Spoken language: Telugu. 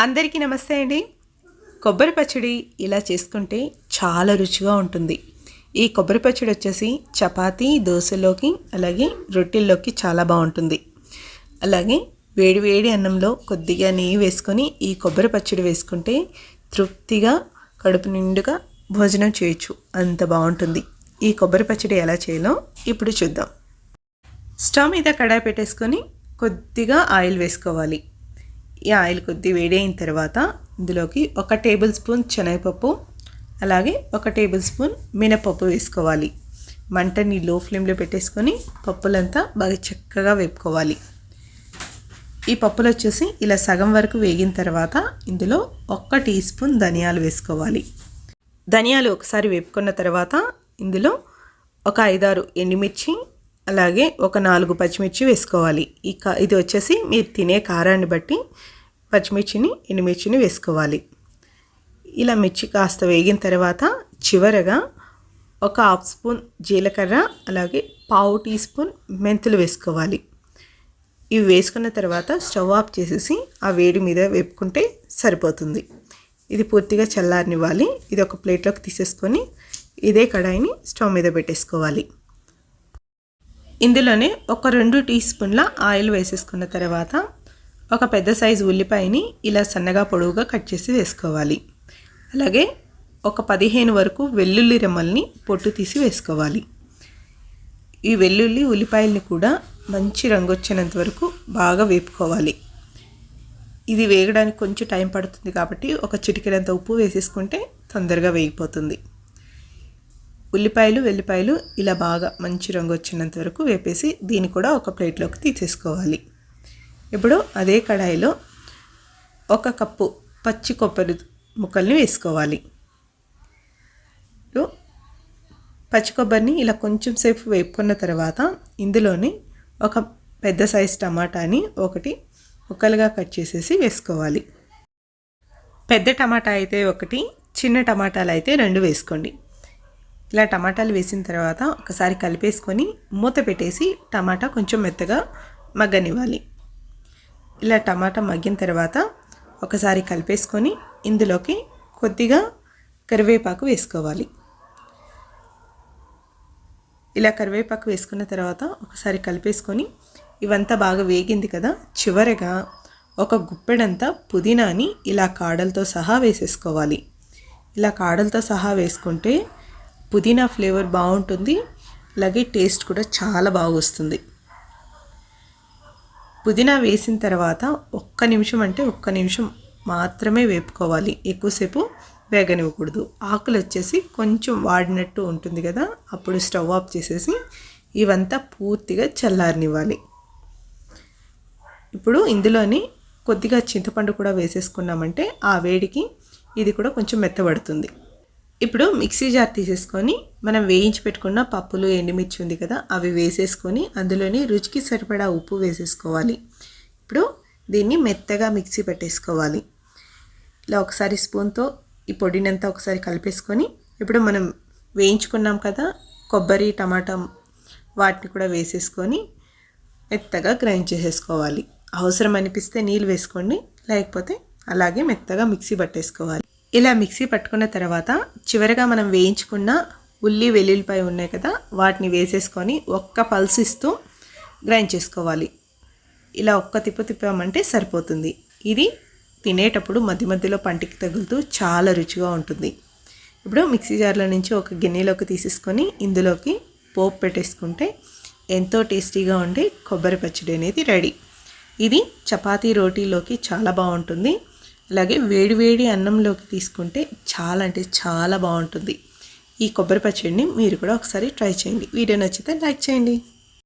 అందరికీ నమస్తే అండి. కొబ్బరి పచ్చడి ఇలా చేసుకుంటే చాలా రుచిగా ఉంటుంది. ఈ కొబ్బరి పచ్చడి వచ్చేసి చపాతీ, దోశలోకి అలాగే రొట్టెల్లోకి చాలా బాగుంటుంది. అలాగే వేడి వేడి అన్నంలో కొద్దిగా నెయ్యి వేసుకొని ఈ కొబ్బరి పచ్చడి వేసుకుంటే తృప్తిగా కడుపు నిండుగా భోజనం చేయొచ్చు. అంత బాగుంటుంది. ఈ కొబ్బరి పచ్చడి ఎలా చేయాలో ఇప్పుడు చూద్దాం. స్టవ్ మీద కడాయి పెట్టేసుకొని కొద్దిగా ఆయిల్ వేసుకోవాలి. ఈ ఆయిల్ కొద్ది వేడి అయిన తర్వాత ఇందులోకి 1 టేబుల్ స్పూన్ శనగపప్పు అలాగే 1 టేబుల్ స్పూన్ మినపప్పు వేసుకోవాలి. మంటని లో ఫ్లేమ్లో పెట్టేసుకొని పప్పులంతా బాగా చక్కగా వేపుకోవాలి. ఈ పప్పులు వచ్చేసి ఇలా సగం వరకు వేగిన తర్వాత ఇందులో 1 టీ స్పూన్ ధనియాలు వేసుకోవాలి. ధనియాలు ఒకసారి వేపుకున్న తర్వాత ఇందులో ఒక 5-6 ఎండుమిర్చి అలాగే ఒక 4 పచ్చిమిర్చి వేసుకోవాలి. ఇది వచ్చేసి మీరు తినే కారాన్ని బట్టి పచ్చిమిర్చిని ఎండుమిర్చిని వేసుకోవాలి. ఇలా మిర్చి కాస్త వేగిన తర్వాత చివరగా ఒక 1/2 స్పూన్ జీలకర్ర అలాగే 1/4 టీ స్పూన్ మెంతులు వేసుకోవాలి. ఇవి వేసుకున్న తర్వాత స్టవ్ ఆఫ్ చేసేసి ఆ వేడి మీద వేపుకుంటే సరిపోతుంది. ఇది పూర్తిగా చల్లారనివ్వాలి. ఇది ఒక ప్లేట్లోకి తీసేసుకొని ఇదే కడాయిని స్టవ్ మీద పెట్టేసుకోవాలి. ఇందులోనే ఒక 2 టీ స్పూన్ల ఆయిల్ వేసేసుకున్న తర్వాత ఒక పెద్ద సైజు ఉల్లిపాయని ఇలా సన్నగా పొడవుగా కట్ చేసి వేసుకోవాలి. అలాగే ఒక 15 వరకు వెల్లుల్లి రెమ్మల్ని పొట్టు తీసి వేసుకోవాలి. ఈ వెల్లుల్లి ఉల్లిపాయల్ని కూడా మంచి రంగు వచ్చేంత వరకు బాగా వేపుకోవాలి. ఇది వేగడానికి కొంచెం టైం పడుతుంది కాబట్టి ఒక చిటికెడంత ఉప్పు వేసేసుకుంటే తొందరగా వేగిపోతుంది. ఉల్లిపాయలు వెల్లిపాయలు ఇలా బాగా మంచి రంగు వచ్చినంత వరకు వేపేసి దీన్ని కూడా ఒక ప్లేట్లోకి తీసేసుకోవాలి. ఇప్పుడు అదే కడాయిలో 1 కప్పు పచ్చి కొబ్బరి ముక్కల్ని వేసుకోవాలి. పచ్చి కొబ్బరిని ఇలా కొంచెం సేపు వేపుకున్న తర్వాత ఇందులోని ఒక పెద్ద సైజు టమాటాని 1 ముక్కలుగా కట్ చేసేసి వేసుకోవాలి. పెద్ద టమాటా అయితే 1, చిన్న టమాటాలు అయితే 2 వేసుకోండి. ఇలా టమాటాలు వేసిన తర్వాత ఒకసారి కలిపేసుకొని మూత పెట్టేసి టమాటా కొంచెం మెత్తగా మగ్గనివ్వాలి. ఇలా టమాటా మగ్గిన తర్వాత ఒకసారి కలిపేసుకొని ఇందులోకి కొద్దిగా కరివేపాకు వేసుకోవాలి. ఇలా కరివేపాకు వేసుకున్న తర్వాత ఒకసారి కలిపేసుకొని ఇవంతా బాగా వేగింది కదా, చివరగా ఒక గుప్పెడంతా పుదీనాని ఇలా కాడలతో సహా వేసేసుకోవాలి. ఇలా కాడలతో సహా వేసుకుంటే పుదీనా ఫ్లేవర్ బాగుంటుంది. అలాగే టేస్ట్ కూడా చాలా బాగా వస్తుంది. పుదీనా వేసిన తర్వాత 1 నిమిషం అంటే 1 నిమిషం మాత్రమే వేపుకోవాలి. ఎక్కువసేపు వేగనివ్వకూడదు. ఆకులు వచ్చేసి కొంచెం వాడినట్టు ఉంటుంది కదా, అప్పుడు స్టవ్ ఆఫ్ చేసేసి ఇవంతా పూర్తిగా చల్లారనివ్వాలి. ఇప్పుడు ఇందులోని కొద్దిగా చింతపండు కూడా వేసేసుకున్నామంటే ఆ వేడికి ఇది కూడా కొంచెం మెత్తబడుతుంది. ఇప్పుడు మిక్సీ జార్ తీసేసుకొని మనం వేయించి పెట్టుకున్న పప్పులు ఎండుమిర్చి ఉంది కదా, అవి వేసేసుకొని అందులోని రుచికి సరిపడా ఉప్పు వేసేసుకోవాలి. ఇప్పుడు దీన్ని మెత్తగా మిక్సీ పెట్టేసుకోవాలి. ఇలా ఒకసారి స్పూన్తో ఈ పొడినంతా ఒకసారి కలిపేసుకొని ఇప్పుడు మనం వేయించుకున్నాం కదా కొబ్బరి టమాటా, వాటిని కూడా వేసేసుకొని మెత్తగా గ్రైండ్ చేసేసుకోవాలి. అవసరం అనిపిస్తే నీళ్ళు వేసుకోండి, లేకపోతే అలాగే మెత్తగా మిక్సీ పట్టేసుకోవాలి. ఇలా మిక్సీ పట్టుకున్న తర్వాత చివరగా మనం వేయించుకున్న ఉల్లి వెల్లుల్లిపాయ ఉన్నాయి కదా, వాటిని వేసేసుకొని 1 పల్స్ ఇస్తూ గ్రైండ్ చేసుకోవాలి. ఇలా 1 తిప్పు తిప్పామంటే సరిపోతుంది. ఇది తినేటప్పుడు మధ్య మధ్యలో పంటికి తగులుతూ చాలా రుచిగా ఉంటుంది. ఇప్పుడు మిక్సీ జార్లో నుంచి ఒక గిన్నెలోకి తీసేసుకొని ఇందులోకి పోపు పెట్టేసుకుంటే ఎంతో టేస్టీగా ఉండే కొబ్బరి పచ్చడి అనేది రెడీ. ఇది చపాతీ రోటీలోకి చాలా బాగుంటుంది. అలాగే వేడి వేడి అన్నంలోకి తీసుకుంటే చాలా అంటే చాలా బాగుంటుంది. ఈ కొబ్బరి పచ్చడిని మీరు కూడా ఒకసారి ట్రై చేయండి. వీడియో నచ్చితే లైక్ చేయండి.